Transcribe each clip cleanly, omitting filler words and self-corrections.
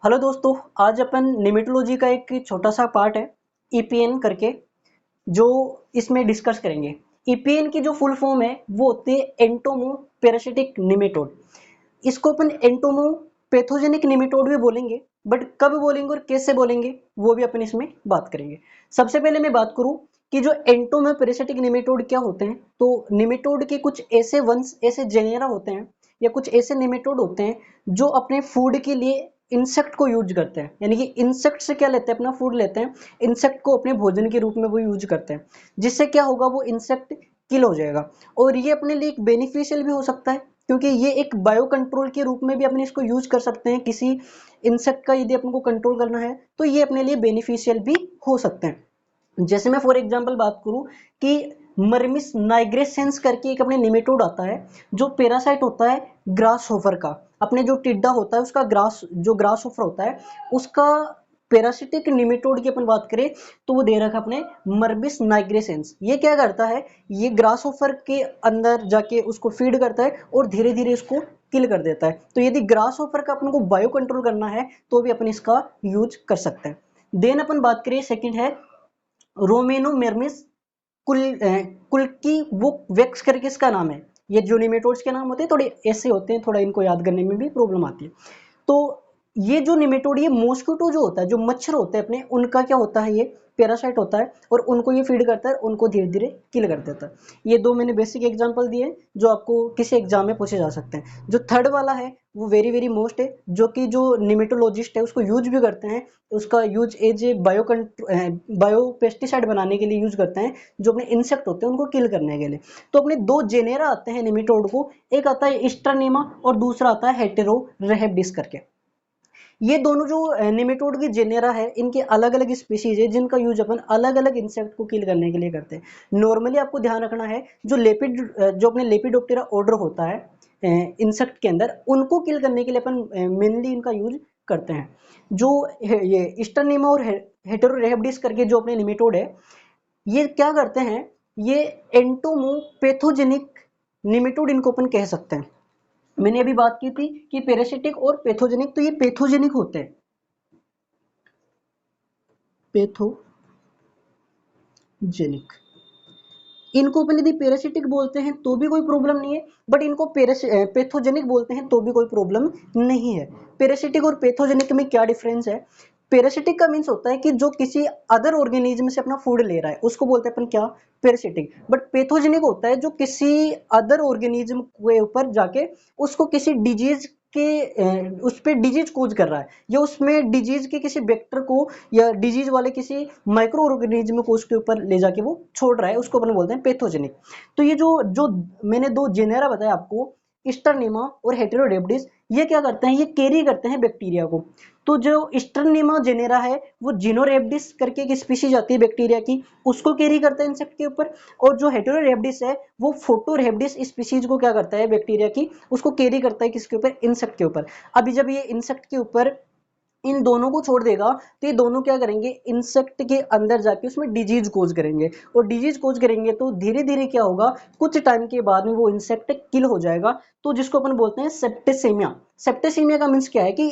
Hello दोस्तों, आज अपन निमेटोलॉजी का एक छोटा सा पार्ट है ईपीएन करके जो इसमें डिस्कस करेंगे। ईपीएन की जो फुल फॉर्म है वो होती है एंटोमो पैरासिटिक निमेटोड। इसको अपन एंटोमो पैथोजेनिक निमेटोड भी बोलेंगे, बट कब बोलेंगे और कैसे बोलेंगे वो भी अपन इसमें बात करेंगे। सबसे पहले मैं बात करूं कि जो एंटोमो पैरासिटिक निमेटोड क्या होते हैं, तो निमेटोड के कुछ ऐसे वंश ऐसे जेनेरा होते हैं या कुछ ऐसे निमेटोड होते हैं जो अपने फूड के लिए इंसेक्ट को यूज करते हैं। यानी कि इंसेक्ट से क्या लेते हैं, अपना फूड लेते हैं, इंसेक्ट को अपने भोजन के रूप में वो यूज करते हैं, जिससे क्या होगा, वो इंसेक्ट किल हो जाएगा। और ये अपने लिए एक बेनिफिशियल भी हो सकता है, क्योंकि ये एक बायो कंट्रोल के रूप में भी अपने इसको यूज कर सकते हैं। किसी इंसेक्ट का यदि अपन को कंट्रोल करना है तो ये अपने लिए बेनिफिशियल भी हो सकते हैं। जैसे मैं फॉर एग्जांपल बात करूं कि मर्मिस नाइग्रेसेंस करके एक अपने निमेटोड आता है जो पैरासाइट होता है ग्रास होफर का। अपने जो टिड्डा होता है उसका ग्रास होफर होता है उसका पैरासिटिक निमेटोड की अपन बात करें तो वो दे रखा अपने मर्बिस नाइग्रेसेंस। ये क्या करता है, ये ग्रास होफर के अंदर जाके उसको फीड करता है और धीरे धीरे इसको किल कर देता है। तो यदि ग्रास होफर का अपन को बायो कंट्रोल करना है तो भी अपन इसका यूज कर सकते हैं। देन अपन बात करें, सेकंड है रोमेनोमेर्मिस कुल की वो वेक्स करके इसका नाम है। ये जो निमेटोड्स के नाम होते हैं थोड़े ऐसे होते हैं, थोड़ा इनको याद करने में भी प्रॉब्लम आती है। तो ये जो निमेटोड, ये मॉस्किटो जो होता है, जो मच्छर होते हैं अपने, उनका क्या होता है, ये पैरासाइट होता है और उनको ये फीड करता है, उनको धीरे धीरे किल कर देता है। ये दो मैंने बेसिक एग्जांपल दिए जो आपको किसी एग्जाम में पूछे जा सकते हैं। जो थर्ड वाला है वो वेरी वेरी मोस्ट है, जो कि जो निमेटोलॉजिस्ट है उसको यूज भी करते हैं। उसका use as a bio pesticide बनाने के लिए यूज करते हैं, जो अपने इंसेक्ट होते हैं उनको किल करने के लिए। तो अपने दो जेनेरा आते हैं निमेटोड को, एक आता है इस्ट्रानेमा और दूसरा आता है हेटेरोरेहेब्डिस करके। ये दोनों जो निमेटोड की जेनेरा है, इनके अलग अलग स्पीशीज है जिनका यूज अपन अलग अलग इंसेक्ट को किल करने के लिए करते हैं। नॉर्मली आपको ध्यान रखना है जो अपने लेपिडोप्टेरा ऑर्डर होता है इंसेक्ट के अंदर, उनको किल करने के लिए अपन मेनली इनका यूज करते हैं। जो ये इस्टरनीमा और हेटेरोरेहेब्डिस करके जो अपने निमेटोड है, ये क्या करते हैं, ये एंटोमोपैथोजेनिक निमेटोड इनको अपन कह सकते हैं। मैंने अभी बात की थी कि पैरासिटिक और पैथोजेनिक, तो ये पैथोजेनिक होते हैं, पैथोजेनिक। इनको अपन यदि पैरासिटिक बोलते हैं तो भी कोई प्रॉब्लम नहीं है, बट इनको पैथोजेनिक बोलते हैं तो भी कोई प्रॉब्लम नहीं है। पैरासिटिक और पैथोजेनिक में क्या डिफरेंस है? पैरासिटिक का मीन्स होता है कि जो किसी अदर ऑर्गेनिज्म से अपना फूड ले रहा है उसको बोलते हैं अपन क्या, पैरासिटिक। बट पैथोजेनिक होता है जो किसी अदर ऑर्गेनिज्म के ऊपर जाके उसको किसी डिजीज के उस पर डिजीज कोज कर रहा है, या उसमें डिजीज के किसी वेक्टर को या डिजीज वाले किसी माइक्रो ऑर्गेनिज्म को उसके ऊपर ले जाके वो छोड़ रहा है, उसको अपन बोलते हैं पैथोजेनिक। तो ये जो जो मैंने दो जेनेरा बताया आपको, स्टर्निमा और हेटेरोडेप्टिस, ये क्या करते हैं, ये कैरी करते हैं बैक्टीरिया को। तो जो स्टर्निमा जेनेरा है वो जिनोरेब्डिस करके एक स्पीशीज आती है बैक्टीरिया की, उसको कैरी करता है इंसेक्ट के ऊपर। और जो हेटेरोरेब्डिस है वो फोटोरेब्डिस स्पीशीज को क्या करता है, बैक्टीरिया की, उसको कैरी करता है किसके ऊपर, इंसेक्ट के ऊपर। अभी जब ये इंसेक्ट के ऊपर इन दोनों को छोड़ देगा तो ये दोनों क्या करेंगे, इंसेक्ट के अंदर जाके उसमें डिजीज कोज करेंगे, और डिजीज कोज करेंगे तो धीरे धीरे क्या होगा, कुछ टाइम के बाद में वो इंसेक्ट किल हो जाएगा। तो जिसको अपन बोलते हैं सेप्टेसेमिया। सेप्टेसेमिया का मीन्स क्या है कि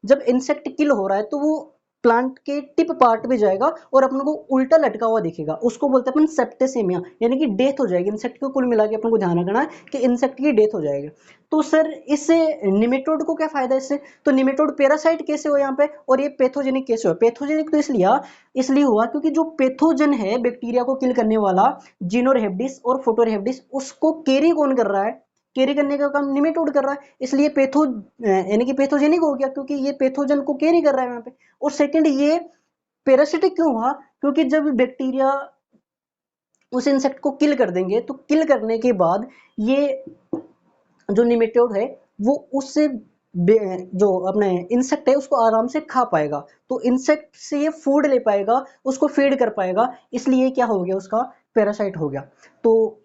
जब इंसेक्ट किल हो रहा है तो वो प्लांट के टिप पार्ट में जाएगा और अपन को उल्टा लटका हुआ दिखेगा, उसको बोलते हैं अपन सेप्टेसेमिया, यानी कि डेथ हो जाएगी इंसेक्ट को। कुल मिला के अपन को ध्यान रखना है कि इंसेक्ट की डेथ हो जाएगी। तो सर इससे निमेटोड को क्या फायदा है इससे? तो निमेटोड पैरासाइट कैसे हो यहाँ पे, और ये पैथोजेनिक कैसे हो? पैथोजेनिक तो इसलिए हुआ क्योंकि जो पैथोजन है बैक्टीरिया को किल करने वाला, जिनोरहेब्डिस और फोटोरहेब्डिस, उसको कैरी कौन कर रहा है, कैरी करने का काम निमेटोड कर रहा है, इसलिए यानी कि पैथोजेनिक हो गया, क्योंकि ये पैथोजन को कैरी कर रहा है यहाँ पे। और सेकंड, ये पैरासिटिक क्यों हुआ, क्योंकि जब बैक्टीरिया उस इंसेक्ट को किल कर देंगे तो किल करने के बाद ये जो निमेटोड है वो उससे जो अपने इंसेक्ट है उसको आराम से खा पाएगा, तो इंसेक्ट से ये फूड ले पाएगा, उसको फीड कर पाएगा, इसलिए क्या हो गया, उसका पैरासाइट हो गया। तो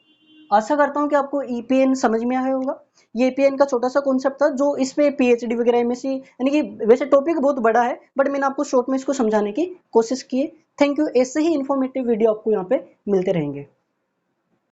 आशा करता हूं कि आपको ईपीएन समझ में आया होगा। ये ईपीएन का छोटा सा कॉन्सेप्ट था जो इसमें पीएचडी वगैरह एमएससी, यानी कि वैसे टॉपिक बहुत बड़ा है बट मैंने आपको शॉर्ट में इसको समझाने की कोशिश की है। Thank you. ऐसे ही इंफॉर्मेटिव वीडियो आपको यहाँ पे मिलते रहेंगे।